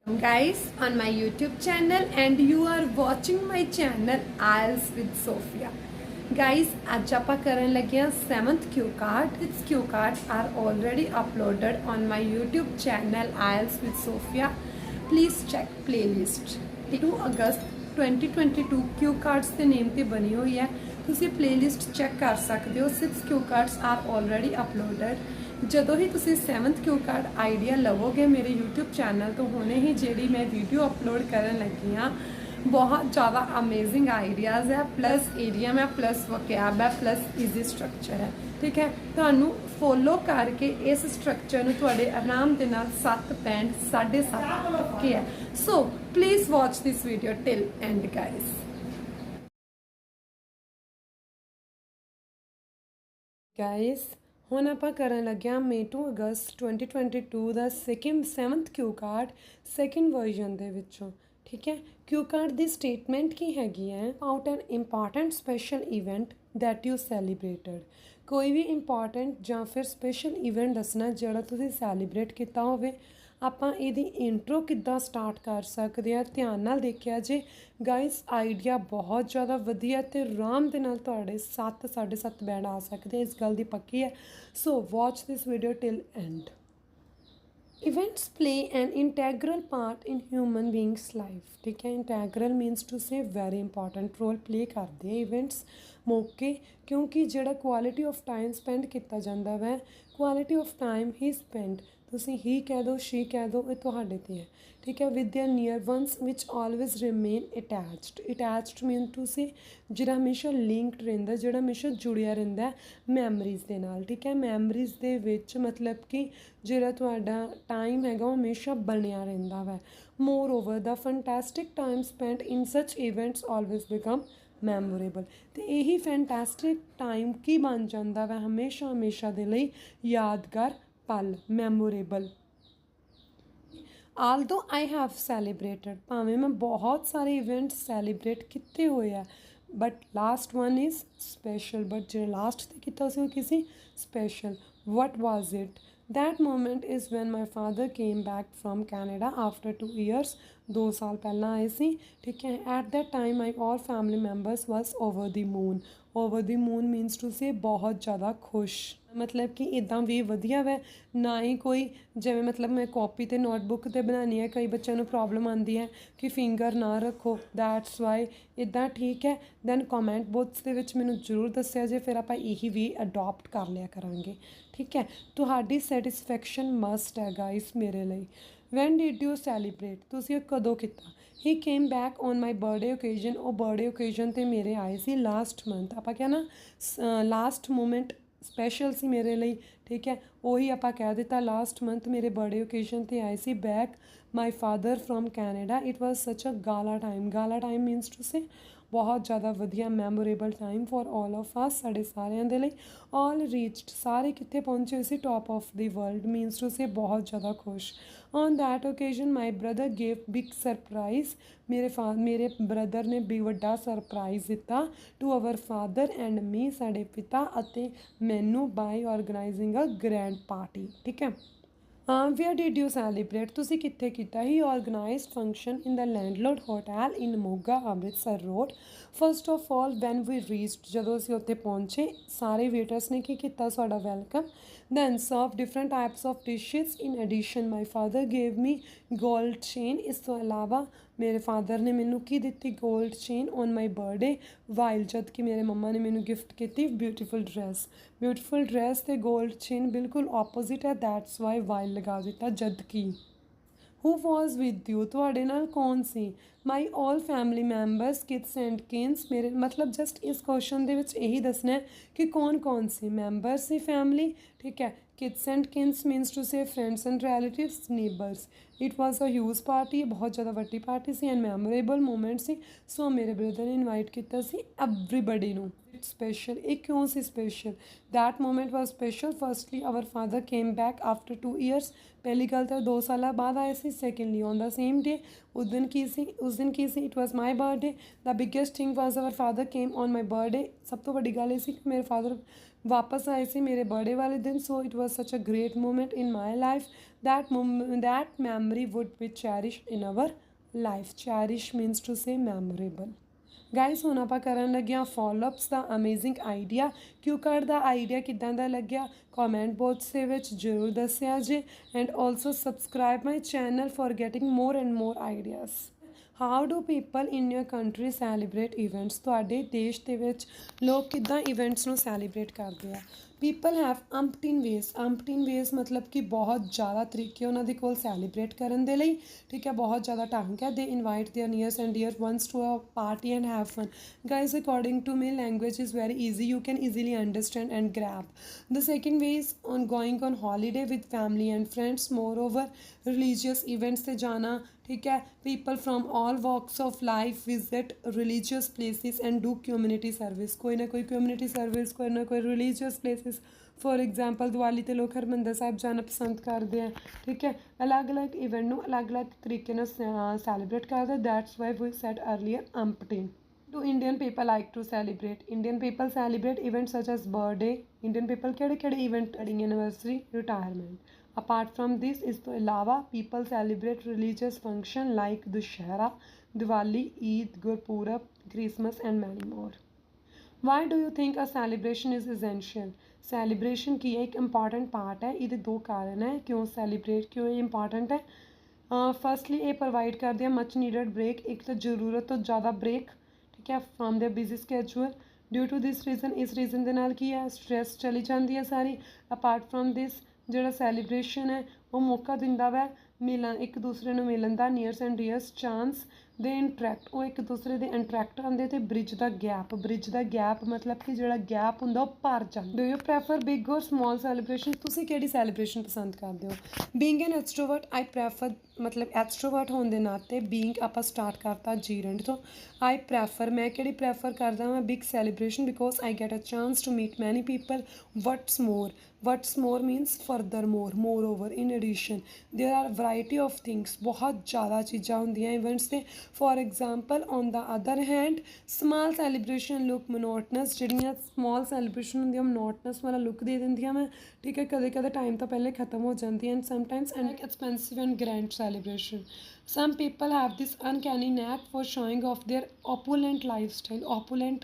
Guys on my YouTube channel and you are watching my channel IELTS with Sophia. Guys, ਅੱਜ ਆਪਾਂ ਕਰਨ ਲੱਗੇ ਹਾਂ 7th Q card. Its Q cards are already uploaded on my YouTube channel IELTS with Sophia. Please check playlist. 2 August 2022 Q cards ਦੇ ਨੇਮ ਤੇ ਬਣੀ ਹੋਈ ਹੈ। ਤੁਸੀਂ playlist ਚੈੱਕ ਕਰ ਸਕਦੇ ਹੋ। 6 Q cards are already uploaded. ਜਦੋਂ ਹੀ ਤੁਸੀਂ 7th Q card ਆਈਡੀਆ ਲਵੋਗੇ ਮੇਰੇ YouTube ਚੈਨਲ ਤੋਂ ਹੁਣੇ ਹੀ ਜਿਹੜੀ ਮੈਂ ਵੀਡੀਓ ਅਪਲੋਡ ਕਰਨ ਲੱਗੀ ਹਾਂ ਬਹੁਤ ਜ਼ਿਆਦਾ ਅਮੇਜ਼ਿੰਗ ਆਈਡੀਆਜ਼ ਹੈ ਪਲੱਸ ਏਰੀਅਮ ਹੈ ਪਲੱਸ ਵੋਕੈਬ ਹੈ ਪਲੱਸ ਈਜ਼ੀ ਸਟਰਕਚਰ ਹੈ ਠੀਕ ਹੈ ਤੁਹਾਨੂੰ ਫੋਲੋ ਕਰਕੇ ਇਸ ਸਟਰਕਚਰ ਨੂੰ ਤੁਹਾਡੇ ਆਰਾਮ ਦੇ ਨਾਲ 7 ਪੈਂਡ 7.5 ਪੱਕੇ ਹੈ so please watch this video till and guys ਹੁਣ ਆਪਾਂ ਕਰਨ ਲੱਗਿਆ ਮਈ 2 ਅਗਸਤ 2022 ਦਾ 7th Q card second version ਦੇ ਵਿੱਚੋਂ ਠੀਕ ਹੈ Q ਕਾਰਡ ਦੀ ਸਟੇਟਮੈਂਟ ਕੀ ਹੈਗੀ ਹੈ out N important special event that you celebrated ਕੋਈ ਵੀ ਇੰਪੋਰਟੈਂਟ ਜਾਂ ਫਿਰ ਸਪੈਸ਼ਲ ਇਵੈਂਟ ਦੱਸਣਾ ਜਿਹੜਾ ਤੁਸੀਂ ਸੈਲੀਬ੍ਰੇਟ ਕੀਤਾ ਹੋਵੇ ਆਪਾਂ ਇਹਦੀ ਇੰਟਰੋ ਕਿੱਦਾਂ ਸਟਾਰਟ ਕਰ ਸਕਦੇ ਆ ਧਿਆਨ ਨਾਲ ਦੇਖਿਆ ਜੇ ਗਾਇਸ ਆਈਡੀਆ ਬਹੁਤ ਜ਼ਿਆਦਾ ਵਧੀਆ ਤੇ ਆਰਾਮ ਦੇ ਨਾਲ ਤੁਹਾਡੇ 7.5 ਬੈਂਡ ਆ ਸਕਦੇ ਇਸ ਗੱਲ ਦੀ ਪੱਕੀ ਹੈ so watch this video till end Events play an integral part in human beings life ठीक है integral means to say very important role play करते हैं events मौके क्योंकि ਜਿਹੜਾ quality of time spend ਕੀਤਾ ਜਾਂਦਾ ਵੈ quality of time he spent ਤੁਸੀਂ ਹੀ ਕਹਿ ਦਿਓ she ਕਹਿ ਦਿਓ ਇਹ ਤੁਹਾਡੇ ਤੇ ਹੈ ਠੀਕ ਹੈ with their near ones which always remain attached mean to say ਜਿਹੜਾ ਹਮੇਸ਼ਾ ਲਿੰਕਡ ਰਹਿੰਦਾ ਜਿਹੜਾ ਹਮੇਸ਼ਾ ਜੁੜਿਆ ਰਹਿੰਦਾ ਮੈਮਰੀਜ਼ ਦੇ ਨਾਲ ਠੀਕ ਹੈ ਮੈਮਰੀਜ਼ ਦੇ ਵਿੱਚ ਮਤਲਬ ਕਿ ਜਿਹੜਾ ਤੁਹਾਡਾ ਟਾਈਮ ਹੈਗਾ ਉਹ ਹਮੇਸ਼ਾ ਬਣਿਆ ਰਹਿੰਦਾ ਵਾ ਮੋਰ ਓਵਰ ਦਾ ਫੈਂਟੈਸਟਿਕ ਟਾਈਮ ਸਪੈਂਟ ਇਨ ਸੱਚ ਇਵੈਂਟਸ ਆਲਵੇਜ਼ ਬਿਕਮ ਮੈਮੋਰੇਬਲ ਤੇ ਇਹੀ ਫੈਂਟੈਸਟਿਕ ਟਾਈਮ ਕੀ ਬਣ ਜਾਂਦਾ ਵਾ ਹਮੇਸ਼ਾ ਦੇ ਲਈ ਯਾਦਗਾਰ ਪਲ memorable although I have celebrated ਭਾਵੇਂ ਮੈਂ ਬਹੁਤ ਸਾਰੇ ਇਵੈਂਟਸ ਸੈਲੀਬ੍ਰੇਟ ਕੀਤੇ ਹੋਏ ਆ but last one is special but ਜਿਹੜਾ ਲਾਸਟ 'ਤੇ ਕੀਤਾ ਸੀ ਉਹ ਕਿਸੇ special what was it that moment is when my father came back from Canada after 2 years 2 ਸਾਲ ਪਹਿਲਾਂ ਆਏ ਸੀ ਠੀਕ ਹੈ at that time my all family members was over the moon means to say ਬਹੁਤ ਜ਼ਿਆਦਾ ਖੁਸ਼ ਮਤਲਬ ਕਿ ਇੱਦਾਂ ਵੀ ਵਧੀਆ ਵੈ ਨਾ ਹੀ ਕੋਈ ਜਿਵੇਂ ਮਤਲਬ ਮੈਂ ਕਾਪੀ 'ਤੇ ਨੋਟਬੁੱਕ 'ਤੇ ਬਣਾਉਣੀ ਹੈ ਕਈ ਬੱਚਿਆਂ ਨੂੰ ਪ੍ਰੋਬਲਮ ਆਉਂਦੀ ਹੈ ਕਿ ਫਿੰਗਰ ਨਾ ਰੱਖੋ ਦੈਟਸ ਵਾਈ ਇੱਦਾਂ ਠੀਕ ਹੈ ਦੈਨ ਕਮੈਂਟ ਬਾਕਸ ਦੇ ਵਿੱਚ ਮੈਨੂੰ ਜ਼ਰੂਰ ਦੱਸਿਆ ਜੇ ਫਿਰ ਆਪਾਂ ਇਹੀ ਵੀ ਅਡੋਪਟ ਕਰ ਲਿਆ ਕਰਾਂਗੇ ਠੀਕ ਹੈ ਤੁਹਾਡੀ ਸੈਟਿਸਫੈਕਸ਼ਨ ਮਸਟ ਹੈ ਗਾਇਸ ਮੇਰੇ ਲਈ ਵੈਨ ਡਿਡ ਯੂ ਸੈਲੀਬ੍ਰੇਟ ਤੁਸੀਂ ਕਦੋਂ ਕੀਤਾ he came back on my birthday occasion ਉਹ ਬਰਥਡੇ ਓਕੇਜ਼ਨ 'ਤੇ ਮੇਰੇ ਆਏ ਸੀ ਲਾਸਟ ਮੰਥ ਆਪਾਂ ਕਿਹਾ ਨਾ ਲਾਸਟ ਮੂਮੈਂਟ ਸਪੈਸ਼ਲ ਸੀ ਮੇਰੇ ਲਈ ਠੀਕ ਹੈ ਉਹੀ ਆਪਾਂ ਕਹਿ ਦਿੱਤਾ ਲਾਸਟ ਮੰਥ ਮੇਰੇ ਬਰਥਡੇ ਓਕੇਜ਼ਨ 'ਤੇ ਆਏ ਸੀ back my father from Canada it was such a ਗਾਲਾ ਟਾਈਮ ਮੀਨਸ ਟੂ ਸੇ ਬਹੁਤ ਜ਼ਿਆਦਾ ਵਧੀਆ memorable time for all of us ਸਾਡੇ ਸਾਰਿਆਂ ਦੇ ਲਈ ਆਲ ਰੀਚਡ ਸਾਰੇ ਕਿੱਥੇ ਪਹੁੰਚੇ ਸੀ top of the world means to say ਬਹੁਤ ਜ਼ਿਆਦਾ ਖੁਸ਼ on that occasion my brother gave big surprise ਮੇਰੇ ਬ੍ਰਦਰ ਨੇ ਵੀ ਵੱਡਾ ਸਰਪ੍ਰਾਈਜ਼ ਦਿੱਤਾ to our father and me ਸਾਡੇ ਪਿਤਾ ਅਤੇ ਮੈਨੂੰ by organising a grand party ਠੀਕ ਹੈ ਵੇਅਰ ਡਿਡ ਯੂ ਸੈਲੀਬ੍ਰੇਟ ਤੁਸੀਂ ਕਿੱਥੇ ਕੀਤਾ he organised function in the landlord hotel in Moga Amritsar road first of all when we reached ਜਦੋਂ ਅਸੀਂ ਉੱਥੇ ਪਹੁੰਚੇ ਸਾਰੇ ਵੇਟਰਸ ਨੇ ਕੀ ਕੀਤਾ ਸਾਡਾ welcome then serve different types of dishes in addition my father gave me gold chain ਇਸ ਤੋਂ ਇਲਾਵਾ ਮੇਰੇ ਫਾਦਰ ਨੇ ਮੈਨੂੰ ਕੀ ਦਿੱਤੀ gold chain on my birthday while ਜਦ ਕਿ ਮੇਰੇ ਮੰਮਾ ਨੇ ਮੈਨੂੰ ਗਿਫਟ ਕੀਤੀ ਬਿਊਟੀਫੁਲ ਡਰੈਸ ਤੇ ਗੋਲਡ ਚੇਨ ਬਿਲਕੁਲ ਆਪੋਜ਼ਿਟ ਹੈ ਦੈਟਸ ਵਾਈ ਵਾਈਲ ਲਗਾ ਦਿੱਤਾ ਜਦ ਕਿ ਹੂ ਵਾਜ਼ ਵਿਦ ਯੂ ਤੁਹਾਡੇ ਨਾਲ ਕੌਣ ਸੀ my all family members kids and kins ਮੇਰੇ ਮਤਲਬ ਜਸਟ ਇਸ ਕੁਐਸਚਨ ਦੇ ਵਿੱਚ ਇਹੀ ਦੱਸਣਾ ਕਿ ਕੌਣ ਸੀ ਮੈਂਬਰ ਸੀ ਫੈਮਿਲੀ ਠੀਕ ਹੈ kids and kins means to say friends and relatives neighbours it was a huge party ਬਹੁਤ ਜ਼ਿਆਦਾ ਵੱਡੀ ਪਾਰਟੀ ਸੀ ਐਂਡ ਮੈਮੋਰੇਬਲ ਮੂਮੈਂਟ ਸੀ ਸੋ ਮੇਰੇ ਬ੍ਰਦਰ ਨੇ ਇਨਵਾਈਟ ਕੀਤਾ ਸੀ ਐਵਰੀਬਡੀ ਨੂੰ special ਇਹ ਕਿਉਂ ਸੀ special that moment was special firstly our father came back after 2 years ਪਹਿਲੀ ਗੱਲ ਤਾਂ 2 ਸਾਲਾਂ ਬਾਅਦ ਆਏ ਸੀ secondly on the same day ਉਸ ਦਿਨ ਕੀ ਸੀ it was my birthday the biggest thing was our father came on my birthday ਸਭ ਤੋਂ ਵੱਡੀ ਗੱਲ ਇਹ ਸੀ ਕਿ ਮੇਰੇ ਫਾਦਰ ਵਾਪਸ ਆਏ ਸੀ ਮੇਰੇ ਬਰਥਡੇ ਵਾਲੇ ਦਿਨ ਸੋ it was such a great moment in my life that memory would be cherished in our life. Cherish means to say memorable. Guys ਹੁਣ ਆਪਾਂ ਕਰਨ ਲੱਗੇ ਹਾਂ ਫੋਲੋਅਪਸ ਦਾ ਅਮੇਜ਼ਿੰਗ ਆਈਡੀਆ। ਕਿਊ ਕਾਰਡ ਦਾ ਆਈਡੀਆ ਕਿੱਦਾਂ ਦਾ ਲੱਗਿਆ ਕਮੈਂਟ ਬਾਕਸ ਦੇ ਵਿੱਚ ਜ਼ਰੂਰ ਦੱਸਿਆ ਜੇ and also subscribe my channel for getting more and more ideas. How do people in your country celebrate events? ਤੁਹਾਡੇ ਦੇਸ਼ ਦੇ ਵਿੱਚ ਲੋਕ ਕਿੱਦਾਂ ਇਵੈਂਟਸ ਨੂੰ ਸੈਲੀਬ੍ਰੇਟ ਕਰਦੇ ਆ? ਪੀਪਲ ਹੈਵ ਅੰਪਟਿਨ ਵੇਜ਼ ਮਤਲਬ ਕਿ ਬਹੁਤ ਜ਼ਿਆਦਾ ਤਰੀਕੇ ਉਹਨਾਂ ਦੇ ਕੋਲ ਸੈਲੀਬ੍ਰੇਟ ਕਰਨ ਦੇ ਲਈ, ਠੀਕ ਹੈ, ਬਹੁਤ ਜ਼ਿਆਦਾ ਢੰਗ ਹੈ। They invite their nears and dear ones to a party and have fun. guys, according to me, language is very easy, you can easily understand and grab. The second way is on going on holiday with family and friends. Moreover, religious events से जाना, ठीक है, people from all walks of life visit religious places and do community service. कोई ना कोई community service, कोई ना कोई religious places. For example Diwali ते लोग हरमंदर साहब जाना पसंद करते हैं, ठीक है। अलग अलग इवेंट ਨੂੰ अलग अलग तरीके ਨਾਲ सैलीब्रेट करते। That's why we said earlier umpteen. Do Indian people like to celebrate? Indian people celebrate events such as birthday. Indian people ਕਿਹੜੇ event, wedding anniversary, retirement. Apart from this, ਇਸ ਤੋਂ ਇਲਾਵਾ people celebrate religious function like Dussehra, Diwali, Eid, Gurpurab, Christmas and many more. Why do you think a celebration is essential? Celebration ਕੀ ਹੈ? ਇੱਕ important part ਹੈ। ਇਹਦੇ ਦੋ ਕਾਰਨ ਹੈ ਕਿਉਂ ਸੈਲੀਬ੍ਰੇਟ, ਕਿਉਂ ਇਹ ਇੰਪੋਰਟੈਂਟ ਹੈ। ਫਸਟਲੀ ਇਹ ਪ੍ਰੋਵਾਈਡ ਕਰਦੇ ਆ ਮਚ ਨੀਡਡ ਬ੍ਰੇਕ, ਇੱਕ ਤਾਂ ਜ਼ਰੂਰਤ ਤੋਂ ਜ਼ਿਆਦਾ ਬ੍ਰੇਕ, ਠੀਕ ਹੈ, from their busy schedule. Due to this reason, ਇਸ ਰੀਜ਼ਨ ਦੇ ਨਾਲ ਕੀ ਹੈ ਸਟ੍ਰੈਸ ਚਲੀ ਜਾਂਦੀ ਹੈ ਸਾਰੀ। ਅਪਾਰਟ ਫਰੋਮ ਦਿਸ ਜਿਹੜਾ ਸੈਲੀਬ੍ਰੇਸ਼ਨ ਹੈ ਉਹ ਮੌਕਾ ਦਿੰਦਾ ਵਾ ਮਿਲਣ, ਇੱਕ ਦੂਸਰੇ ਨੂੰ ਮਿਲਣ ਦਾ, ਨੀਅਰਸ ਐਂਡ ਡੀਅਰਸ ਚਾਂਸ ਦੇ ਇੰਟਰੈਕਟ, ਉਹ ਇੱਕ ਦੂਸਰੇ ਦੇ ਇੰਟਰੈਕਟ ਆਉਂਦੇ। ਅਤੇ ਬ੍ਰਿਜ ਦਾ ਗੈਪ ਮਤਲਬ ਕਿ ਜਿਹੜਾ ਗੈਪ ਹੁੰਦਾ ਉਹ ਭਰ ਜਾਂਦਾ। ਡੂ ਯੂ ਪ੍ਰੈਫਰ ਬਿਗ ਔਰ ਸਮੋਲ ਸੈਲੀਬ੍ਰੇਸ਼ਨ? ਤੁਸੀਂ ਕਿਹੜੀ ਸੈਲੀਬ੍ਰੇਸ਼ਨ ਪਸੰਦ ਕਰਦੇ ਹੋ? Being an extrovert I prefer, ਮਤਲਬ ਐਕਸਟਰੋਵਰਟ ਹੋਣ ਦੇ ਨਾਤੇ ਬੀਇੰਗ ਆਪਾਂ ਸਟਾਰਟ ਕਰਤਾ ਜੀਰੰਡ ਤੋਂ। ਆਈ ਪ੍ਰੈਫਰ, ਮੈਂ ਕਿਹੜੀ ਪ੍ਰੈਫਰ ਕਰਦਾ ਹਾਂ big celebration because I get a chance to meet many people. What's more means further more over in addition there are variety of things, ਬਹੁਤ ਜ਼ਿਆਦਾ ਚੀਜ਼ਾਂ ਹੁੰਦੀਆਂ ਇਵੈਂਟਸ 'ਤੇ। For example on the other hand small celebration look monotonous, ਜਿਹੜੀਆਂ small celebration ਹੁੰਦੀਆਂ ਮੋਨੋਟਨਸ ਵਾਲਾ look ਦੇ ਦਿੰਦੀਆਂ ਮੈਂ, ਠੀਕ ਹੈ, ਕਦੇ ਟਾਈਮ ਤੋਂ ਪਹਿਲੇ ਖਤਮ ਹੋ ਜਾਂਦੀਆਂ। And sometimes and expensive and grand celebration. Some people have this uncanny knack for showing off their opulent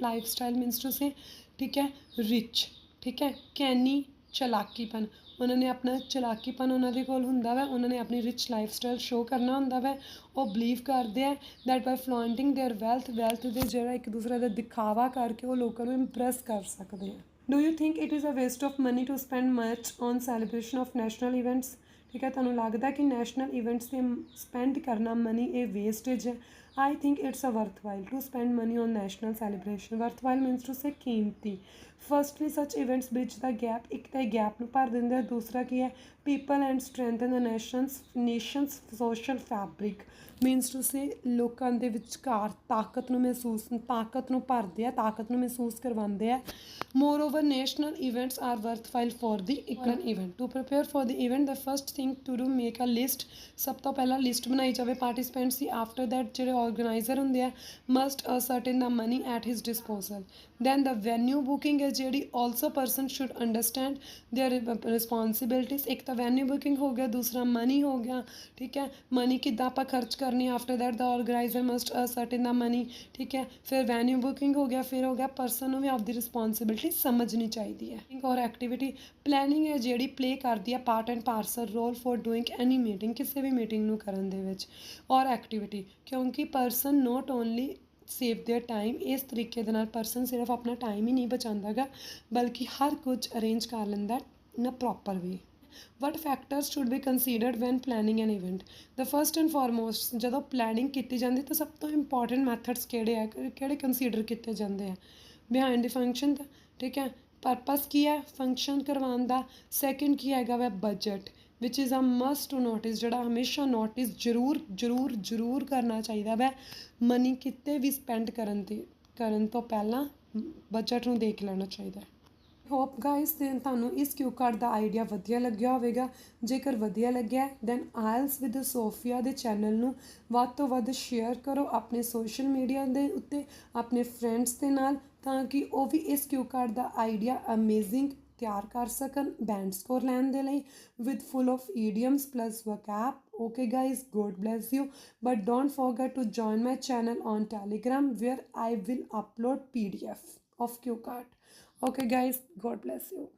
lifestyle means to say, ठीक है, रिच, ठीक है, कैनी ਚਲਾਕੀਪਨ, ਉਹਨਾਂ ਨੇ ਆਪਣਾ ਚਲਾਕੀਪਨ ਉਹਨਾਂ ਦੇ ਕੋਲ ਹੁੰਦਾ ਵਾ, ਉਹਨਾਂ ਨੇ ਆਪਣੀ ਰਿਚ ਲਾਈਫ ਸਟਾਈਲ ਸ਼ੋਅ ਕਰਨਾ ਹੁੰਦਾ ਵਾ। ਉਹ ਬਲੀਵ ਕਰਦੇ ਆ ਦੈਟ ਬਾਈ ਫਲੋਂਟਿੰਗ ਦੇਅਰ ਵੈਲਥ ਦੇ ਜਿਹੜਾ ਇੱਕ ਦੂਸਰੇ ਦਾ ਦਿਖਾਵਾ ਕਰਕੇ ਉਹ ਲੋਕਾਂ ਨੂੰ ਇੰਪ੍ਰੈਸ ਕਰ ਸਕਦੇ ਆ। Do you think it is a waste of money to spend much on celebration of national events? ਠੀਕ ਹੈ, ਤੁਹਾਨੂੰ ਲੱਗਦਾ ਕਿ ਨੈਸ਼ਨਲ ਇਵੈਂਟਸ 'ਤੇ ਸਪੈਂਡ ਕਰਨਾ ਮਨੀ ਇਹ ਵੇਸਟੇਜ ਹੈ? I think it's a worthwhile to spend money on national celebration. Worthwhile means to say ਕੀਮਤੀ। Firstly, such events bridge the gap, ਇੱਕ ਤਾਂ ਗੈਪ ਨੂੰ ਭਰ ਦਿੰਦੇ ਆ, ਦੂਸਰਾ ਕੀ ਹੈ people and strengthen the nation's social fabric means to say ਲੋਕਾਂ ਦੇ ਵਿਚਕਾਰ ਤਾਕਤ ਨੂੰ ਭਰਦੇ ਆ, ਤਾਕਤ ਨੂੰ ਮਹਿਸੂਸ ਕਰਵਾਉਂਦੇ ਆ। Moreover, national events are worthwhile for the event. To prepare for the event, the first thing to do, make a list. ਸਭ ਤੋਂ ਪਹਿਲਾਂ ਲਿਸਟ ਬਣਾਈ ਜਾਵੇ ਪਾਰਟੀਸਪੈਂਟਸ ਦੀ। ਆਫਟਰ ਦੈਟ ਜਿਹੜੇ ਆਰਗੇਨਾਈਜ਼ਰ ਹੁੰਦੇ ਆ must ascertain the money at his disposal. Then the venue booking ਹੈ ਜਿਹੜੀ also person should understand their responsibilities. ਇੱਕ ਤਾਂ ਵੈਨਿਊ ਬੁਕਿੰਗ ਹੋ ਗਿਆ, ਦੂਸਰਾ ਮਨੀ ਹੋ ਗਿਆ, ਠੀਕ ਹੈ, ਮਨੀ ਕਿੱਦਾਂ ਆਪਾਂ ਖਰਚ ਕਰਨੀ। After that the organiser must ascertain the money, ਠੀਕ ਹੈ, ਫਿਰ ਵੈਨਿਊ ਬੁਕਿੰਗ ਹੋ ਗਿਆ, ਫਿਰ ਹੋ ਗਿਆ ਪਰਸਨ ਨੂੰ ਵੀ ਆਪਦੀ ਰਿਸਪੋਂਸੀਬਿਲਿਟੀ ਸਮਝਣੀ ਚਾਹੀਦੀ ਹੈ। ਔਰ ਐਕਟੀਵਿਟੀ ਪਲੈਨਿੰਗ ਹੈ ਜਿਹੜੀ ਪਲੇ ਕਰਦੀ ਹੈ part and parcel role for doing any meeting, ਕਿਸੇ ਵੀ ਮੀਟਿੰਗ ਨੂੰ ਕਰਨ ਦੇ ਵਿੱਚ। ਔਰ ਐਕਟੀਵਿਟੀ ਕਿਉਂਕਿ person note only save there time, ਇਸ ਤਰੀਕੇ ਦੇ ਨਾਲ ਪਰਸਨ ਸਿਰਫ ਆਪਣਾ ਟਾਈਮ ਹੀ ਨਹੀਂ ਬਚਾਉਂਦਾ ਗਾ ਬਲਕਿ ਹਰ ਕੁਝ ਅਰੇਂਜ ਕਰ ਲੈਂਦਾ in a proper way. What factors should be considered when planning an event? The first and foremost, ਜਦੋਂ ਪਲੈਨਿੰਗ ਕੀਤੀ ਜਾਂਦੀ ਤਾਂ ਸਭ ਤੋਂ ਇੰਪੋਰਟੈਂਟ ਮੈਥਡਸ ਕਿਹੜੇ ਕੰਸੀਡਰ ਕੀਤੇ ਜਾਂਦੇ ਆ? ਬਿਹਾਈਂਡ ਦੀ ਫੰਕਸ਼ਨ ਦਾ, ਠੀਕ ਹੈ, ਪਰਪਸ ਕੀ ਹੈ ਫੰਕਸ਼ਨ ਕਰਵਾਉਣ ਦਾ। ਸੈਕਿੰਡ ਕੀ ਹੈਗਾ ਵਾ ਬਜਟ ਵਿਚ is a must to notice, ਜਿਹੜਾ ਹਮੇਸ਼ਾ ਨੋਟਿਸ ਜ਼ਰੂਰ ਕਰਨਾ ਚਾਹੀਦਾ ਵੈ। ਮਨੀ ਕਿਤੇ ਵੀ ਸਪੈਂਡ ਕਰਨ ਤੋਂ ਪਹਿਲਾਂ ਬਜਟ ਨੂੰ ਦੇਖ ਲੈਣਾ ਚਾਹੀਦਾ। ਹੋਪ ਗਾਇਸ ਤੁਹਾਨੂੰ ਇਸ ਕਿਊ ਕਾਰਡ ਦਾ ਆਈਡੀਆ ਵਧੀਆ ਲੱਗਿਆ ਹੋਵੇਗਾ। ਜੇਕਰ ਵਧੀਆ ਲੱਗਿਆ ਦੈਨ ਆਇਲਸ ਵਿਦ ਸੋਫੀਆ ਦੇ ਚੈਨਲ ਨੂੰ ਵੱਧ ਤੋਂ ਵੱਧ ਸ਼ੇਅਰ ਕਰੋ ਆਪਣੇ ਸੋਸ਼ਲ ਮੀਡੀਆ ਦੇ ਉੱਤੇ ਆਪਣੇ ਫਰੈਂਡਸ ਦੇ ਨਾਲ, ਤਾਂ ਕਿ ਉਹ ਵੀ ਇਸ ਕਿਊ ਕਾਰਡ ਦਾ ਆਈਡੀਆ ਅਮੇਜ਼ਿੰਗ ਤਿਆਰ ਕਰ ਸਕਣ ਬੈਂਡ ਸਕੋਰ ਲੈਣ ਦੇ ਲਈ with full of idioms plus vocab. Okay guys, God bless you, but don't forget to join my channel on Telegram where I will upload PDF of cue card. Okay guys, God bless you.